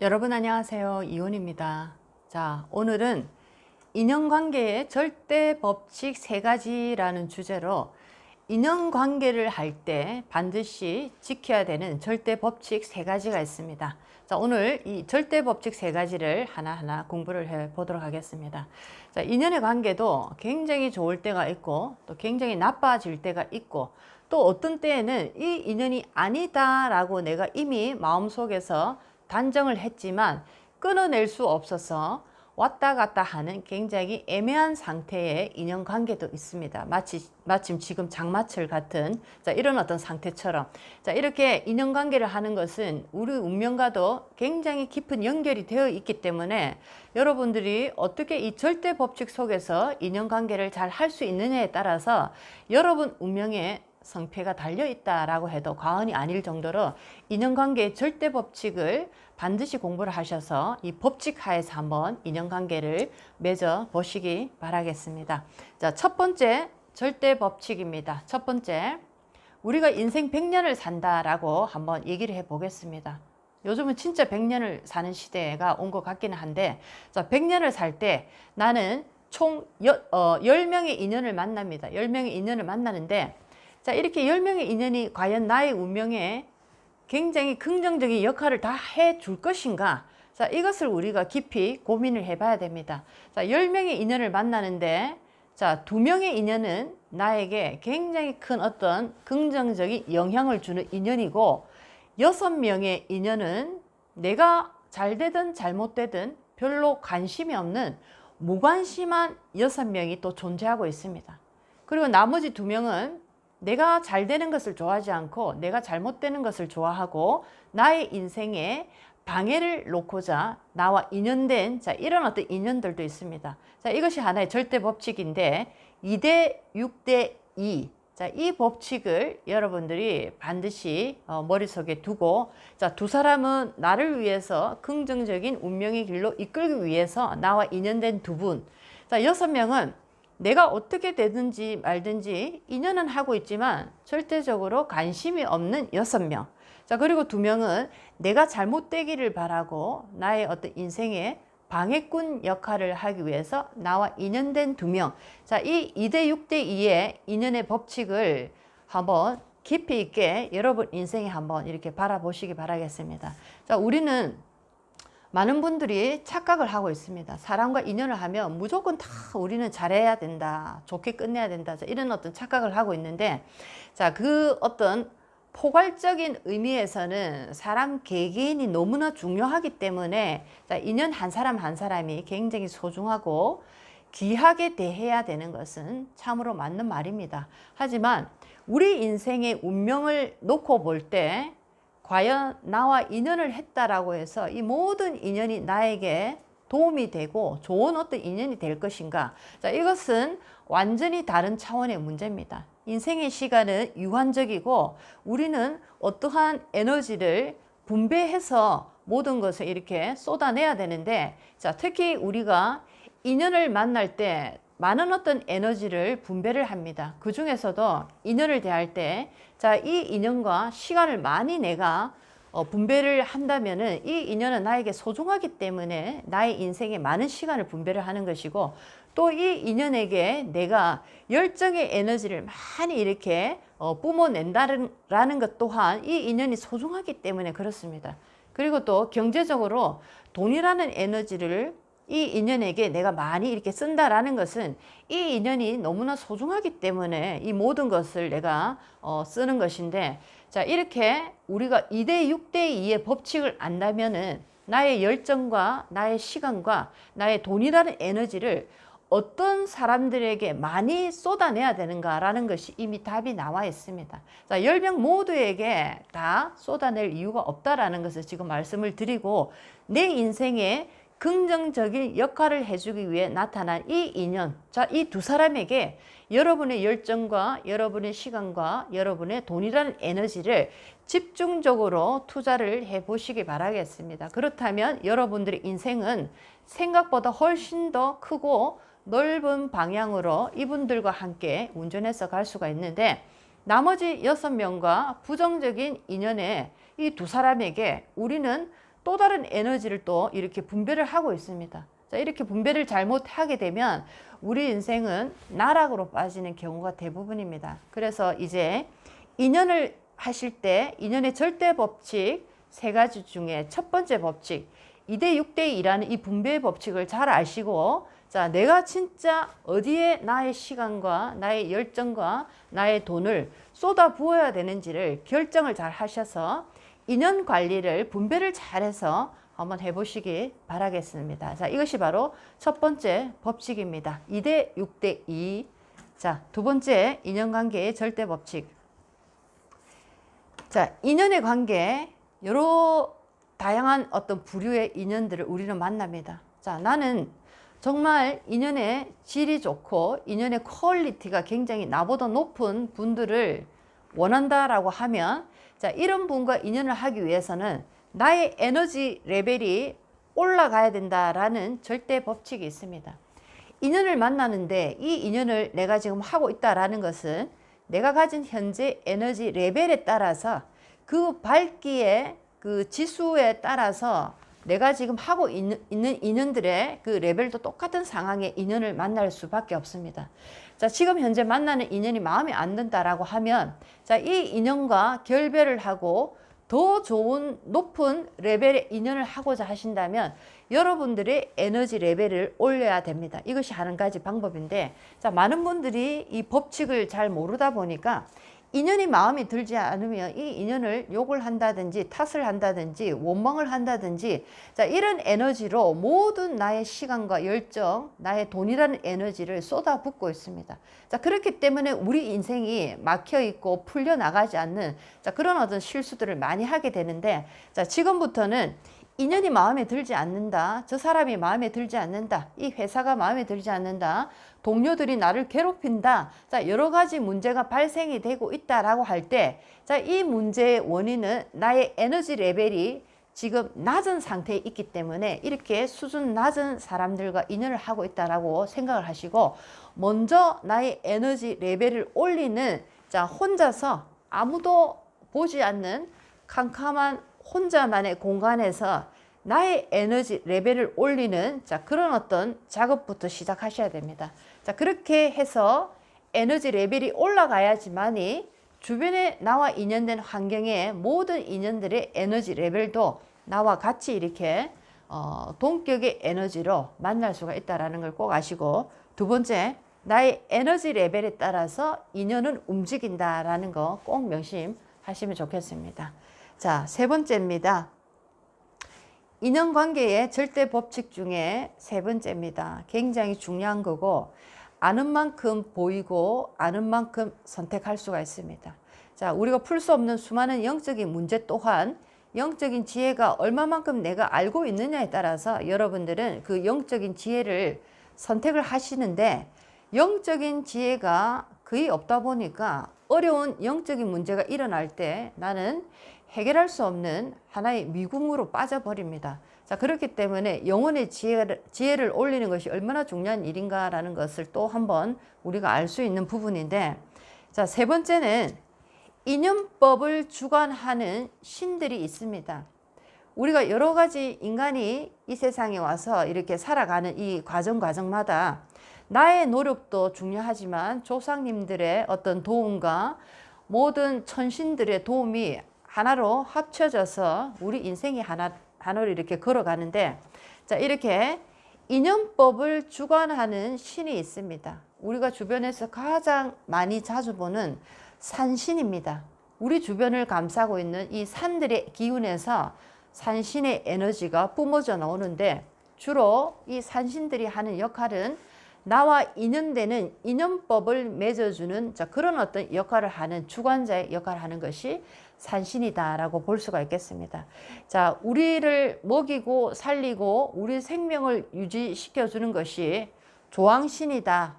여러분 안녕하세요. 이온입니다. 자, 오늘은 인연관계의 절대 법칙 3가지라는 주제로 인연관계를 할 때 반드시 지켜야 되는 절대 법칙 3가지가 있습니다. 자, 오늘 이 절대 법칙 3가지를 하나하나 공부를 해 보도록 하겠습니다. 자, 인연의 관계도 굉장히 좋을 때가 있고 또 굉장히 나빠질 때가 있고 또 어떤 때에는 이 인연이 아니다라고 내가 이미 마음속에서 단정을 했지만 끊어낼 수 없어서 왔다 갔다 하는 굉장히 애매한 상태의 인연관계도 있습니다. 마침 지금 장마철 같은 이런 어떤 상태처럼 이렇게 인연관계를 하는 것은 우리 운명과도 굉장히 깊은 연결이 되어 있기 때문에 여러분들이 어떻게 이 절대 법칙 속에서 인연관계를 잘 할 수 있느냐에 따라서 여러분 운명에 성패가 달려있다라고 해도 과언이 아닐 정도로 인연관계의 절대 법칙을 반드시 공부를 하셔서 이 법칙 하에서 한번 인연관계를 맺어 보시기 바라겠습니다. 자, 첫 번째 절대 법칙입니다. 첫 번째, 우리가 인생 100년을 산다라고 한번 얘기를 해 보겠습니다. 요즘은 진짜 100년을 사는 시대가 온 것 같기는 한데, 자, 100년을 살 때 나는 총 10명의 인연을 만납니다. 10명의 인연을 만나는데, 자, 이렇게 10명의 인연이 과연 나의 운명에 굉장히 긍정적인 역할을 다 해줄 것인가? 자, 이것을 우리가 깊이 고민을 해봐야 됩니다. 자, 10명의 인연을 만나는데, 자, 2명의 인연은 나에게 굉장히 큰 어떤 긍정적인 영향을 주는 인연이고, 6명의 인연은 내가 잘 되든 잘못되든 별로 관심이 없는 무관심한 6명이 또 존재하고 있습니다. 그리고 나머지 2명은 내가 잘 되는 것을 좋아하지 않고 내가 잘못되는 것을 좋아하고 나의 인생에 방해를 놓고자 나와 인연된 이런 어떤 인연들도 있습니다. 자, 이것이 하나의 절대 법칙인데 2대 6대 2. 자, 이 법칙을 여러분들이 반드시 머릿속에 두고, 자, 2사람은 나를 위해서 긍정적인 운명의 길로 이끌기 위해서 나와 인연된 2분. 자, 6명은 내가 어떻게 되든지 말든지 인연은 하고 있지만 절대적으로 관심이 없는 6명. 자, 그리고 2명은 내가 잘못되기를 바라고 나의 어떤 인생에 방해꾼 역할을 하기 위해서 나와 인연된 2명. 자, 이 2대 6대 2의 인연의 법칙을 한번 깊이 있게 여러분 인생에 한번 이렇게 바라보시기 바라겠습니다. 자, 우리는 많은 분들이 착각을 하고 있습니다. 사람과 인연을 하면 무조건 다 우리는 잘해야 된다, 좋게 끝내야 된다, 이런 어떤 착각을 하고 있는데, 자, 그 어떤 포괄적인 의미에서는 사람 개개인이 너무나 중요하기 때문에, 자, 인연 한 사람 한 사람이 굉장히 소중하고 귀하게 대해야 되는 것은 참으로 맞는 말입니다. 하지만 우리 인생의 운명을 놓고 볼 때 과연 나와 인연을 했다라고 해서 이 모든 인연이 나에게 도움이 되고 좋은 어떤 인연이 될 것인가? 자, 이것은 완전히 다른 차원의 문제입니다. 인생의 시간은 유한적이고 우리는 어떠한 에너지를 분배해서 모든 것을 이렇게 쏟아내야 되는데, 자, 특히 우리가 인연을 만날 때 많은 어떤 에너지를 분배를 합니다. 그 중에서도 인연을 대할 때, 자, 이 인연과 시간을 많이 내가 분배를 한다면은 이 인연은 나에게 소중하기 때문에 나의 인생에 많은 시간을 분배를 하는 것이고, 또 이 인연에게 내가 열정의 에너지를 많이 이렇게 뿜어낸다는 것 또한 이 인연이 소중하기 때문에 그렇습니다. 그리고 또 경제적으로 돈이라는 에너지를 이 인연에게 내가 많이 이렇게 쓴다라는 것은 이 인연이 너무나 소중하기 때문에 이 모든 것을 내가 쓰는 것인데, 자, 이렇게 우리가 2대 6대 2의 법칙을 안다면은 나의 열정과 나의 시간과 나의 돈이라는 에너지를 어떤 사람들에게 많이 쏟아내야 되는가라는 것이 이미 답이 나와 있습니다. 자, 10명 모두에게 다 쏟아낼 이유가 없다라는 것을 지금 말씀을 드리고, 내 인생에 긍정적인 역할을 해주기 위해 나타난 이 인연, 자, 이 두 사람에게 여러분의 열정과 여러분의 시간과 여러분의 돈이라는 에너지를 집중적으로 투자를 해 보시기 바라겠습니다. 그렇다면 여러분들의 인생은 생각보다 훨씬 더 크고 넓은 방향으로 이분들과 함께 운전해서 갈 수가 있는데, 나머지 6명과 부정적인 인연에 이 두 사람에게 우리는 또 다른 에너지를 또 이렇게 분배를 하고 있습니다. 자, 이렇게 분배를 잘못하게 되면 우리 인생은 나락으로 빠지는 경우가 대부분입니다. 그래서 이제 인연을 하실 때 인연의 절대 법칙 3가지 중에 첫 번째 법칙 2대 6대 2라는 이 분배의 법칙을 잘 아시고, 자, 내가 진짜 어디에 나의 시간과 나의 열정과 나의 돈을 쏟아 부어야 되는지를 결정을 잘 하셔서 인연 관리를 분배를 잘해서 한번 해보시기 바라겠습니다. 자, 이것이 바로 첫 번째 법칙입니다. 2대 6대 2. 자, 두 번째 인연관계의 절대 법칙. 자, 인연의 관계, 여러 다양한 어떤 부류의 인연들을 우리는 만납니다. 자, 나는 정말 인연의 질이 좋고 인연의 퀄리티가 굉장히 나보다 높은 분들을 원한다라고 하면, 자, 이런 분과 인연을 하기 위해서는 나의 에너지 레벨이 올라가야 된다라는 절대 법칙이 있습니다. 인연을 만나는데 이 인연을 내가 지금 하고 있다라는 것은 내가 가진 현재 에너지 레벨에 따라서 그 밝기의 그 지수에 따라서 내가 지금 하고 있는 인연들의 그 레벨도 똑같은 상황의 인연을 만날 수밖에 없습니다. 자, 지금 현재 만나는 인연이 마음에 안 든다라고 하면, 자, 이 인연과 결별을 하고 더 좋은 높은 레벨의 인연을 하고자 하신다면 여러분들의 에너지 레벨을 올려야 됩니다. 이것이 한 가지 방법인데, 자, 많은 분들이 이 법칙을 잘 모르다 보니까 인연이 마음에 들지 않으면 이 인연을 욕을 한다든지 탓을 한다든지 원망을 한다든지, 자, 이런 에너지로 모든 나의 시간과 열정, 나의 돈이라는 에너지를 쏟아붓고 있습니다. 자, 그렇기 때문에 우리 인생이 막혀 있고 풀려 나가지 않는, 자, 그런 어떤 실수들을 많이 하게 되는데, 자, 지금부터는 인연이 마음에 들지 않는다, 저 사람이 마음에 들지 않는다, 이 회사가 마음에 들지 않는다, 동료들이 나를 괴롭힌다, 자, 여러 가지 문제가 발생이 되고 있다라고 할 때, 자, 이 문제의 원인은 나의 에너지 레벨이 지금 낮은 상태에 있기 때문에 이렇게 수준 낮은 사람들과 인연을 하고 있다라고 생각을 하시고, 먼저 나의 에너지 레벨을 올리는, 자, 혼자서 아무도 보지 않는 캄캄한 혼자만의 공간에서 나의 에너지 레벨을 올리는, 자, 그런 어떤 작업부터 시작하셔야 됩니다. 자, 그렇게 해서 에너지 레벨이 올라가야지만이 주변에 나와 인연된 환경의 모든 인연들의 에너지 레벨도 나와 같이 이렇게 동격의 에너지로 만날 수가 있다는 걸 꼭 아시고, 두 번째, 나의 에너지 레벨에 따라서 인연은 움직인다라는 거 꼭 명심하시면 좋겠습니다. 자, 세 번째입니다. 인연관계의 절대 법칙 중에 세 번째입니다. 굉장히 중요한 거고, 아는 만큼 보이고 아는 만큼 선택할 수가 있습니다. 자, 우리가 풀 수 없는 수많은 영적인 문제 또한 영적인 지혜가 얼마만큼 내가 알고 있느냐에 따라서 여러분들은 그 영적인 지혜를 선택을 하시는데, 영적인 지혜가 거의 없다 보니까 어려운 영적인 문제가 일어날 때 나는 해결할 수 없는 하나의 미궁으로 빠져버립니다. 자, 그렇기 때문에 영혼의 지혜를 올리는 것이 얼마나 중요한 일인가라는 것을 또 한번 우리가 알 수 있는 부분인데, 자, 세 번째는 인연법을 주관하는 신들이 있습니다. 우리가 여러 가지 인간이 이 세상에 와서 이렇게 살아가는 이 과정마다 나의 노력도 중요하지만 조상님들의 어떤 도움과 모든 천신들의 도움이 하나로 합쳐져서 우리 인생이 하나로 이렇게 걸어가는데, 자, 이렇게 인연법을 주관하는 신이 있습니다. 우리가 주변에서 가장 많이 자주 보는 산신입니다. 우리 주변을 감싸고 있는 이 산들의 기운에서 산신의 에너지가 뿜어져 나오는데, 주로 이 산신들이 하는 역할은 나와 인연되는 인연법을 맺어주는 자, 그런 어떤 역할을 하는 주관자의 역할을 하는 것이 산신이다라고 볼 수가 있겠습니다. 자, 우리를 먹이고 살리고 우리 생명을 유지시켜 주는 것이 조왕신이다.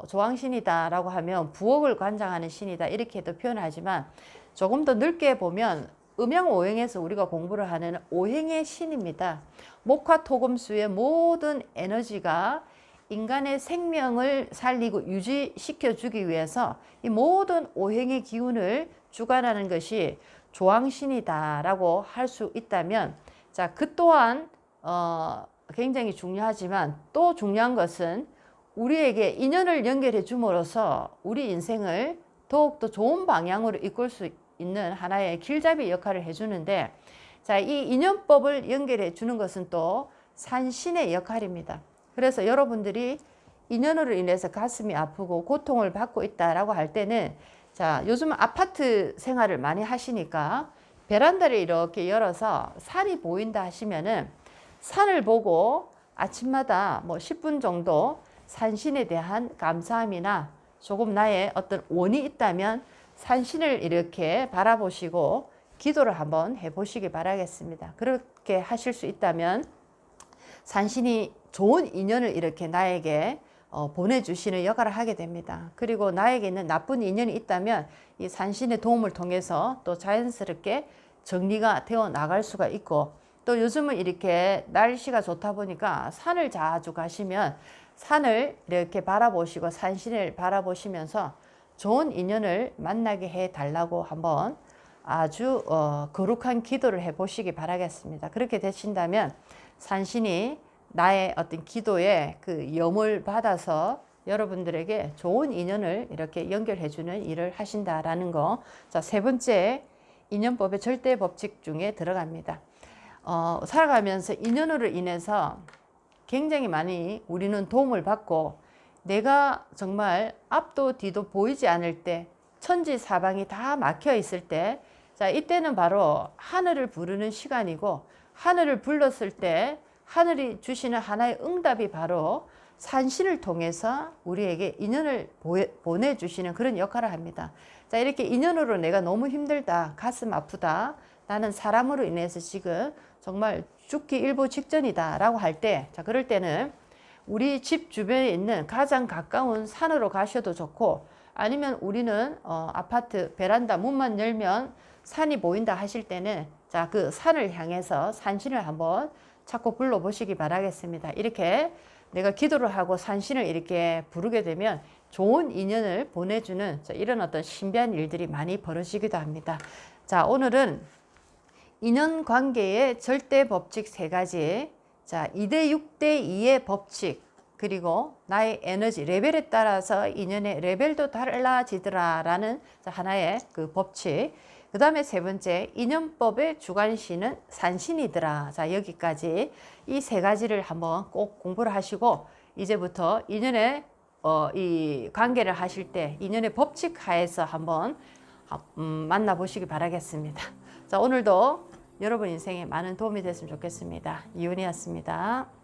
조왕신이다라고 하면 부엌을 관장하는 신이다 이렇게도 표현하지만 조금 더 넓게 보면 음양오행에서 우리가 공부를 하는 오행의 신입니다. 목화토금수의 모든 에너지가 인간의 생명을 살리고 유지시켜 주기 위해서 이 모든 오행의 기운을 주관하는 것이 조왕신이다라고 할 수 있다면, 자, 그 또한 굉장히 중요하지만 또 중요한 것은 우리에게 인연을 연결해 줌으로써 우리 인생을 더욱더 좋은 방향으로 이끌 수 있는 하나의 길잡이 역할을 해주는데, 자, 이 인연법을 연결해 주는 것은 또 산신의 역할입니다. 그래서 여러분들이 인연으로 인해서 가슴이 아프고 고통을 받고 있다라고 할 때는, 자, 요즘 아파트 생활을 많이 하시니까 베란다를 이렇게 열어서 산이 보인다 하시면은 산을 보고 아침마다 뭐 10분 정도 산신에 대한 감사함이나 조금 나의 어떤 원이 있다면 산신을 이렇게 바라보시고 기도를 한번 해보시기 바라겠습니다. 그렇게 하실 수 있다면 산신이 좋은 인연을 이렇게 나에게 보내주시는 역할을 하게 됩니다. 그리고 나에게 있는 나쁜 인연이 있다면 이 산신의 도움을 통해서 또 자연스럽게 정리가 되어 나갈 수가 있고, 또 요즘은 이렇게 날씨가 좋다 보니까 산을 자주 가시면 산을 이렇게 바라보시고 산신을 바라보시면서 좋은 인연을 만나게 해 달라고 한번 아주 거룩한 기도를 해 보시기 바라겠습니다. 그렇게 되신다면 산신이 나의 어떤 기도에 그 염을 받아서 여러분들에게 좋은 인연을 이렇게 연결해 주는 일을 하신다라는 거. 자, 세 번째 인연법의 절대 법칙 중에 들어갑니다. 살아가면서 인연으로 인해서 굉장히 많이 우리는 도움을 받고, 내가 정말 앞도 뒤도 보이지 않을 때, 천지사방이 다 막혀 있을 때, 자, 이때는 바로 하늘을 부르는 시간이고, 하늘을 불렀을 때 하늘이 주시는 하나의 응답이 바로 산신을 통해서 우리에게 인연을 보내주시는 그런 역할을 합니다. 자, 이렇게 인연으로 내가 너무 힘들다, 가슴 아프다, 나는 사람으로 인해서 지금 정말 죽기 일보 직전이다 라고 할 때, 자, 그럴 때는 우리 집 주변에 있는 가장 가까운 산으로 가셔도 좋고, 아니면 우리는 아파트 베란다 문만 열면 산이 보인다 하실 때는, 자, 그 산을 향해서 산신을 한번 자꾸 불러보시기 바라겠습니다. 이렇게 내가 기도를 하고 산신을 이렇게 부르게 되면 좋은 인연을 보내주는 이런 어떤 신비한 일들이 많이 벌어지기도 합니다. 자, 오늘은 인연관계의 절대 법칙 3가지, 자, 2대 6대 2의 법칙, 그리고 나의 에너지 레벨에 따라서 인연의 레벨도 달라지더라 라는 하나의 그 법칙, 그 다음에 세 번째 인연법의 주관신은 산신이더라. 자, 여기까지 이 3가지를 한번 꼭 공부를 하시고, 이제부터 인연의 이 관계를 하실 때 인연의 법칙 하에서 한번 만나보시기 바라겠습니다. 자, 오늘도 여러분 인생에 많은 도움이 됐으면 좋겠습니다. 이윤이었습니다.